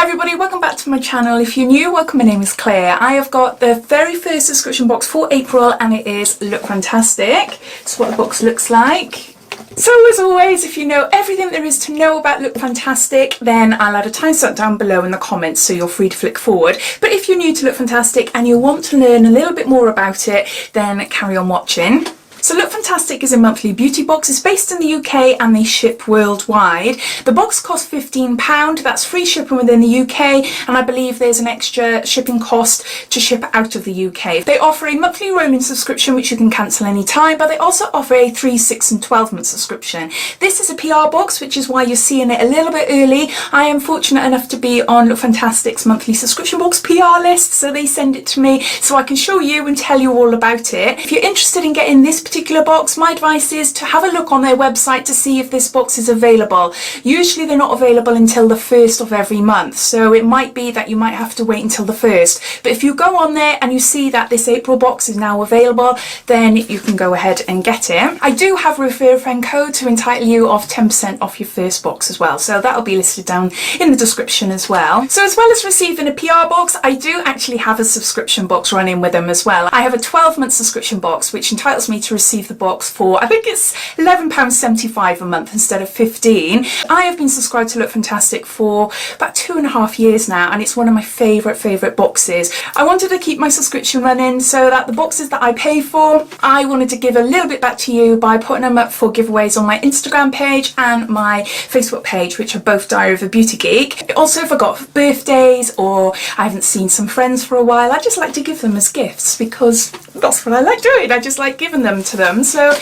everybody, welcome back to my channel. If you're new, welcome, my name is Claire. I have got the very first subscription box for April and it is Look Fantastic. It's what the box looks like. So as always, if you know everything there is to know about Look Fantastic, then I'll add a timestamp down below in the comments so you're free to flick forward. But if you're new to Look Fantastic and you want to learn a little bit more about it, then carry on watching. So Look Fantastic is a monthly beauty box. It's based in the UK and they ship worldwide. The box costs £15, that's free shipping within the UK, and I believe there's an extra shipping cost to ship out of the UK. They offer a monthly rolling subscription which you can cancel any time, but they also offer a 3, 6 and 12 month subscription. This is a PR box, which is why you're seeing it a little bit early. I am fortunate enough to be on Look Fantastic's monthly subscription box PR list, so they send it to me so I can show you and tell you all about it. If you're interested in getting this particular box, my advice is to have a look on their website to see if this box is available. Usually they're not available until the 1st of every month, so it might be that you might have to wait until the 1st. But if you go on there and you see that this April box is now available, then you can go ahead and get it. I do have a refer a friend code to entitle you of 10% off your first box as well, so that'll be listed down in the description as well. So as well as receiving a PR box, I do actually have a subscription box running with them as well. I have a 12-month subscription box which entitles me to receive the box for, I think it's £11.75 a month instead of £15. I have been subscribed to Look Fantastic for about 2.5 years now, and it's one of my favourite boxes. I wanted to keep my subscription running so that the boxes that I pay for, I wanted to give a little bit back to you by putting them up for giveaways on my Instagram page and my Facebook page, which are both Diaryofabeautygeek. Also, if I got birthdays or I haven't seen some friends for a while, I just like to give them as gifts because that's what I like doing. I just like giving them to them. So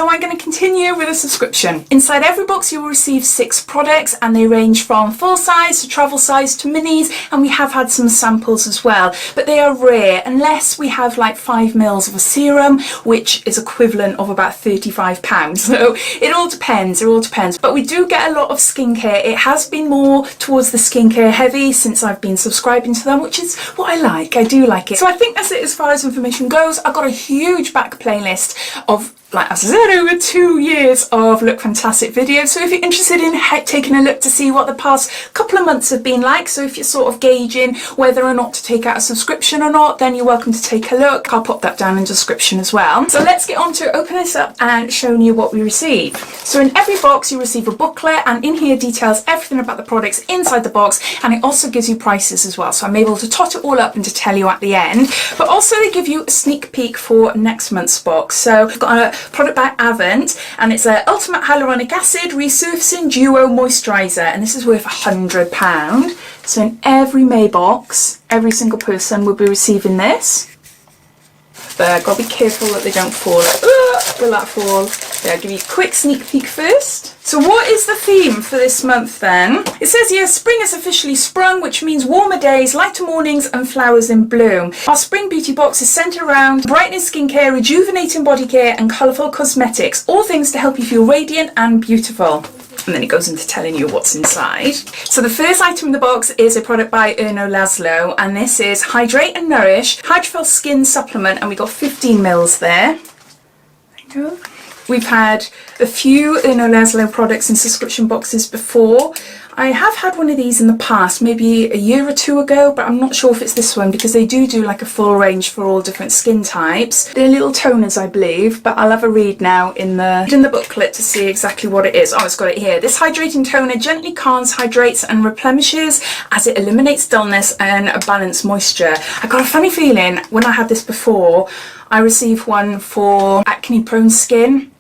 I'm going to continue with a subscription. Inside every box you will receive 6 products, and they range from full size to travel size to minis, and we have had some samples as well, but they are rare unless we have like 5 mils of a serum, which is equivalent of about £35. So it all depends, but we do get a lot of skincare. It has been more towards the skincare heavy since I've been subscribing to them, which is what I like. I do like it. So I think that's it as far as information goes. I've got a huge back playlist of, like as I said, over 2 years of Look Fantastic videos. So if you're interested in taking a look to see what the past couple of months have been like, so if you're sort of gauging whether or not to take out a subscription or not, then you're welcome to take a look. I'll pop that down in the description as well. So let's get on to opening this up and showing you what we receive. So in every box you receive a booklet, and in here details everything about the products inside the box, and it also gives you prices as well. So I'm able to tot it all up and to tell you at the end. But also they give you a sneak peek for next month's box. So I've got a product by Avent, and it's a Ultimate Hyaluronic Acid Resurfacing Duo Moisturiser, and this is worth £100. So in every May box, every single person will be receiving this. But I've got to be careful that they don't fall. Will that fall? Yeah, I'll give you a quick sneak peek first. So what is the theme for this month then? It says here, spring has officially sprung, which means warmer days, lighter mornings and flowers in bloom. Our spring beauty box is centred around brightening skincare, rejuvenating body care and colourful cosmetics. All things to help you feel radiant and beautiful. And then it goes into telling you what's inside. So the first item in the box is a product by Laszlo, and this is Hydrate and Nourish Hydrophil Skin Supplement, and we got 15 mils there. There you go. We've had a few Laszlo products in subscription boxes before. I have had one of these in the past, maybe a year or 2 ago, but I'm not sure if it's this one because they do like a full range for all different skin types. They're little toners, I believe, but I'll have a read now in the booklet to see exactly what it is. Oh, it's got it here. This hydrating toner gently calms, hydrates and replenishes as it eliminates dullness and balanced moisture. I got a funny feeling when I had this before, I received one for acne prone skin.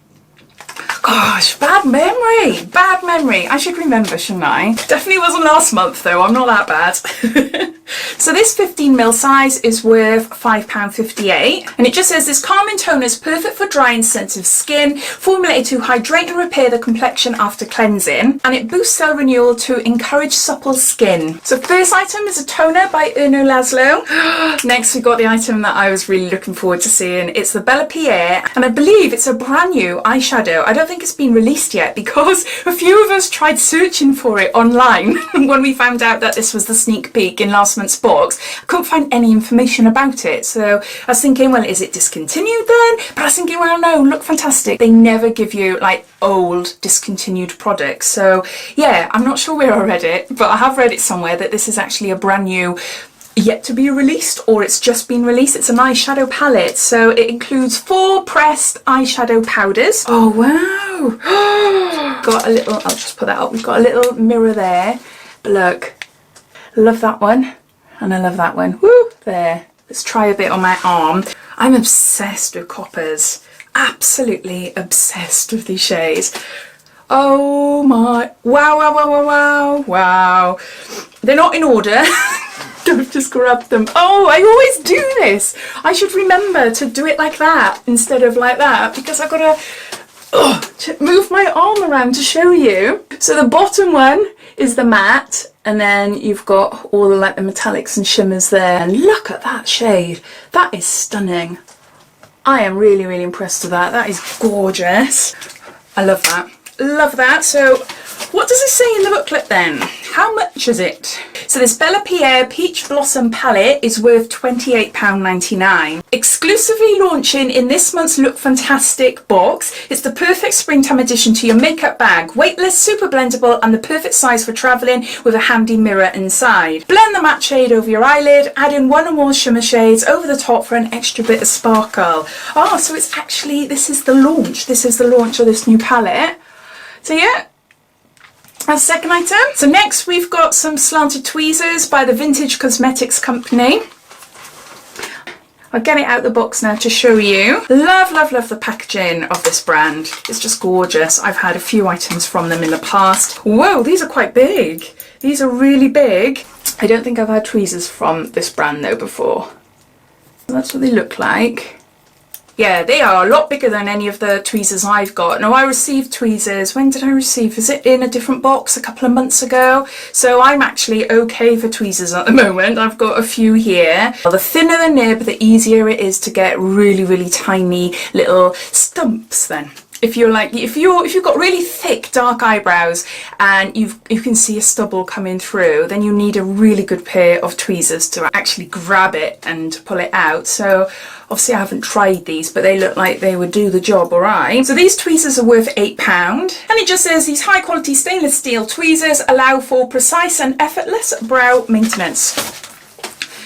Gosh, bad memory. I should remember, shouldn't I? Definitely wasn't last month though, I'm not that bad. So this 15ml size is worth £5.58, and it just says this calming toner is perfect for dry and sensitive skin, formulated to hydrate and repair the complexion after cleansing, and it boosts cell renewal to encourage supple skin. So first item is a toner by Laszlo. Next we got the item that I was really looking forward to seeing. It's the Bella Pierre, and I believe it's a brand new eyeshadow. I don't think think it's been released yet, because a few of us tried searching for it online when we found out that this was the sneak peek in last month's box. I couldn't find any information about it, so I was thinking, well, is it discontinued then? But I was thinking, well, no, Look Fantastic, they never give you like old discontinued products. So yeah, I'm not sure where I read it, but I have read it somewhere that this is actually a brand new, yet to be released, or it's just been released. It's an eyeshadow palette, so it includes 4 pressed eyeshadow powders. Oh wow. Got a little, I'll just put that up, we've got a little mirror there, but look, love that one and I love that one. Woo, there. Let's try a bit on my arm. I'm obsessed with coppers, absolutely obsessed with these shades. Oh my, wow, wow, wow, wow, wow, wow. They're not in order. I've just grabbed them. Oh, I always do this. I should remember to do it like that instead of like that, because I've got to move my arm around to show you. So the bottom one is the matte, and then you've got all the like the metallics and shimmers there. And look at that shade. That is stunning. I am really, really impressed with that. That is gorgeous. I love that. Love that. So what does it say in the booklet then? How much is it? So this Bella Pierre Peach Blossom palette is worth £28.99. Exclusively launching in this month's Look Fantastic box. It's the perfect springtime addition to your makeup bag. Weightless, super blendable, and the perfect size for travelling with a handy mirror inside. Blend the matte shade over your eyelid, add in 1 or more shimmer shades over the top for an extra bit of sparkle. Oh, so it's actually, this is the launch. This is the launch of this new palette. So yeah, that's the second item. So next we've got some slanted tweezers by the Vintage Cosmetics Company. I'll get it out of the box now to show you. Love, love, love the packaging of this brand. It's just gorgeous. I've had a few items from them in the past. Whoa, these are quite big. These are really big. I don't think I've had tweezers from this brand though before. That's what they look like. Yeah, they are a lot bigger than any of the tweezers I've got. Now, I received tweezers. When did I receive? Is it in a different box a couple of months ago? So I'm actually okay for tweezers at the moment. I've got a few here. Well, the thinner the nib, the easier it is to get really, really tiny little stumps then. If you're like, if you've got really thick dark eyebrows and you can see a stubble coming through, then you need a really good pair of tweezers to actually grab it and pull it out. So obviously I haven't tried these, but they look like they would do the job all right. So these tweezers are worth £8, and it just says these high quality stainless steel tweezers allow for precise and effortless brow maintenance.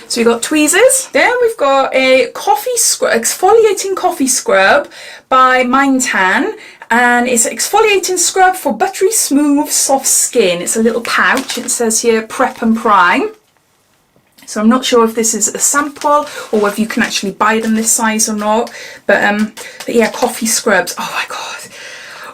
So we've got tweezers. Then we've got a coffee scrub, exfoliating coffee scrub by Mind Tan, and it's an exfoliating scrub for buttery smooth soft skin. It's a little pouch. It says here prep and prime. So I'm not sure if this is a sample or whether you can actually buy them this size or not. But yeah, coffee scrubs. Oh my god.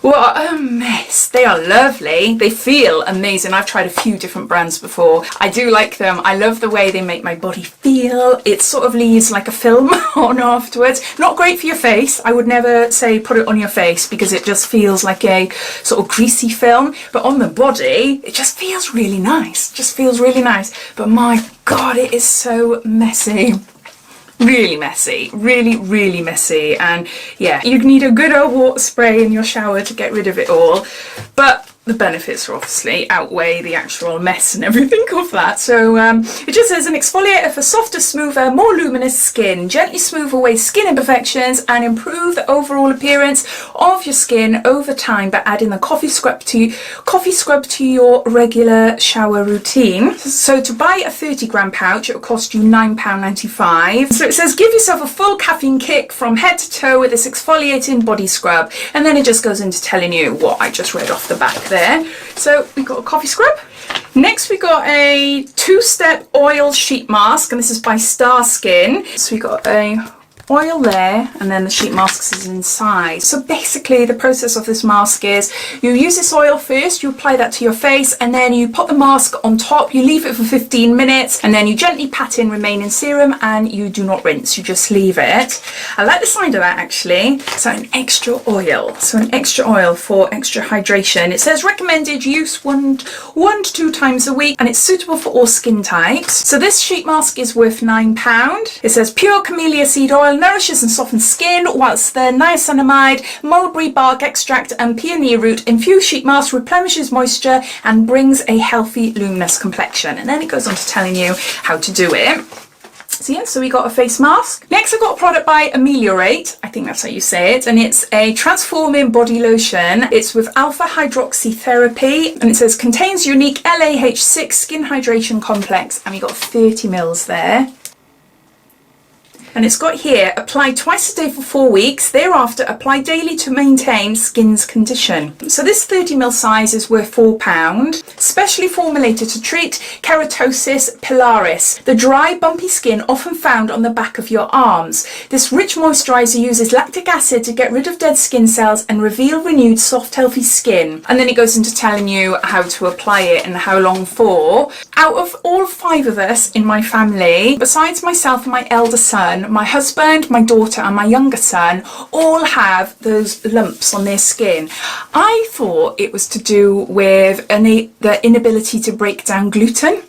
What a mess. They are lovely. They feel amazing. I've tried a few different brands before. I do like them. I love the way they make my body feel. It sort of leaves like a film on afterwards. Not great for your face. I would never say put it on your face because it just feels like a sort of greasy film. But on the body, it just feels really nice. Just feels really nice. But my god, it is so messy. Really messy, really, really messy, and yeah, you need a good old water spray in your shower to get rid of it all, but the benefits obviously outweigh the actual mess and everything of that. So it just says an exfoliator for softer, smoother, more luminous skin. Gently smooth away skin imperfections and improve the overall appearance of your skin over time by adding the coffee scrub to your regular shower routine. So to buy a 30-gram pouch, it will cost you £9.95. So it says give yourself a full caffeine kick from head to toe with this exfoliating body scrub, and then it just goes into telling you what I just read off the back there. So we got a coffee scrub. Next we got a 2-step oil sheet mask, and this is by Star Skin. So we got a oil there, and then the sheet mask is inside. So basically the process of this mask is you use this oil first, you apply that to your face, and then you put the mask on top, you leave it for 15 minutes, and then you gently pat in remaining serum, and you do not rinse, you just leave it. I like the sound of that actually. So an extra oil, for extra hydration. It says recommended use one to 2 times a week, and it's suitable for all skin types. So this sheet mask is worth £9. It says pure camellia seed oil oil nourishes and softens skin, whilst the niacinamide, mulberry bark extract and peony root infused sheet mask replenishes moisture and brings a healthy luminous complexion. And then it goes on to telling you how to do it. So yeah, so we got a face mask. Next I got a product by Ameliorate, I think that's how you say it, and it's a transforming body lotion. It's with alpha hydroxy therapy, and it says contains unique LAH6 skin hydration complex, and we got 30 mils there. And it's got here, apply twice a day for 4 weeks, thereafter apply daily to maintain skin's condition. So this 30ml size is worth £4, specially formulated to treat keratosis pilaris, the dry bumpy skin often found on the back of your arms. This rich moisturiser uses lactic acid to get rid of dead skin cells and reveal renewed soft healthy skin. And then it goes into telling you how to apply it and how long for. Out of all 5 of us in my family, besides myself and my elder son, my husband, my daughter and my younger son all have those lumps on their skin. I thought it was to do with the inability to break down gluten.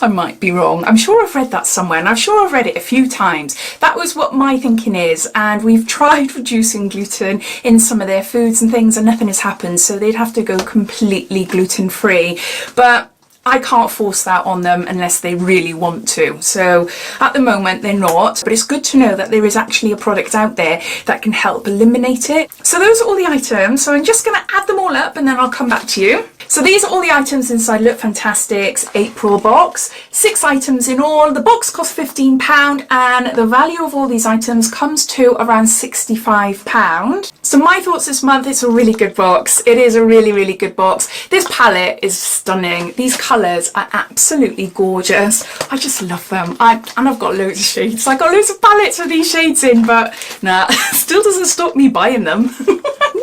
I might be wrong. I'm sure I've read that somewhere, and I'm sure I've read it a few times. That was what my thinking is, and we've tried reducing gluten in some of their foods and things and nothing has happened, so they'd have to go completely gluten-free. But I can't force that on them unless they really want to. So at the moment they're not, but it's good to know that there is actually a product out there that can help eliminate it. So those are all the items. So I'm just going to add them all up and then I'll come back to you. So these are all the items inside Look Fantastic's April box. 6 items in all. The box costs £15 and the value of all these items comes to around £65. So my thoughts this month, it's a really good box. It is a really, really good box. This palette is stunning. These colours are absolutely gorgeous. I just love them. And I've got loads of shades. I got loads of palettes with these shades in, but nah, still doesn't stop me buying them.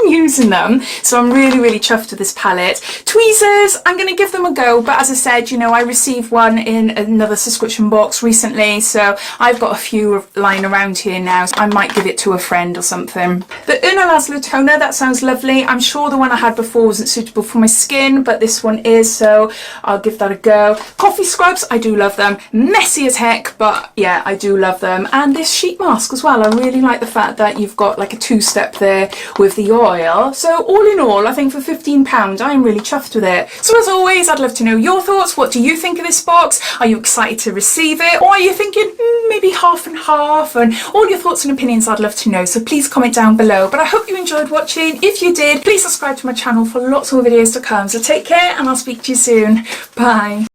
Using them. So I'm really, really chuffed with this palette. Tweezers, I'm going to give them a go, but as I said, you know, I received one in another subscription box recently, so I've got a few lying around here now, so I might give it to a friend or something. The Una Laszlo toner, that sounds lovely. I'm sure the one I had before wasn't suitable for my skin, but this one is, so I'll give that a go. Coffee scrubs, I do love them. Messy as heck, but yeah, I do love them. And this sheet mask as well. I really like the fact that you've got like a 2-step there with the oil. So all in all, I think for £15 I am really chuffed with it. So as always, I'd love to know your thoughts. What do you think of this box? Are you excited to receive it, or are you thinking maybe half and half? And all your thoughts and opinions I'd love to know, so please comment down below. But I hope you enjoyed watching. If you did, please subscribe to my channel for lots more videos to come. So take care and I'll speak to you soon. Bye.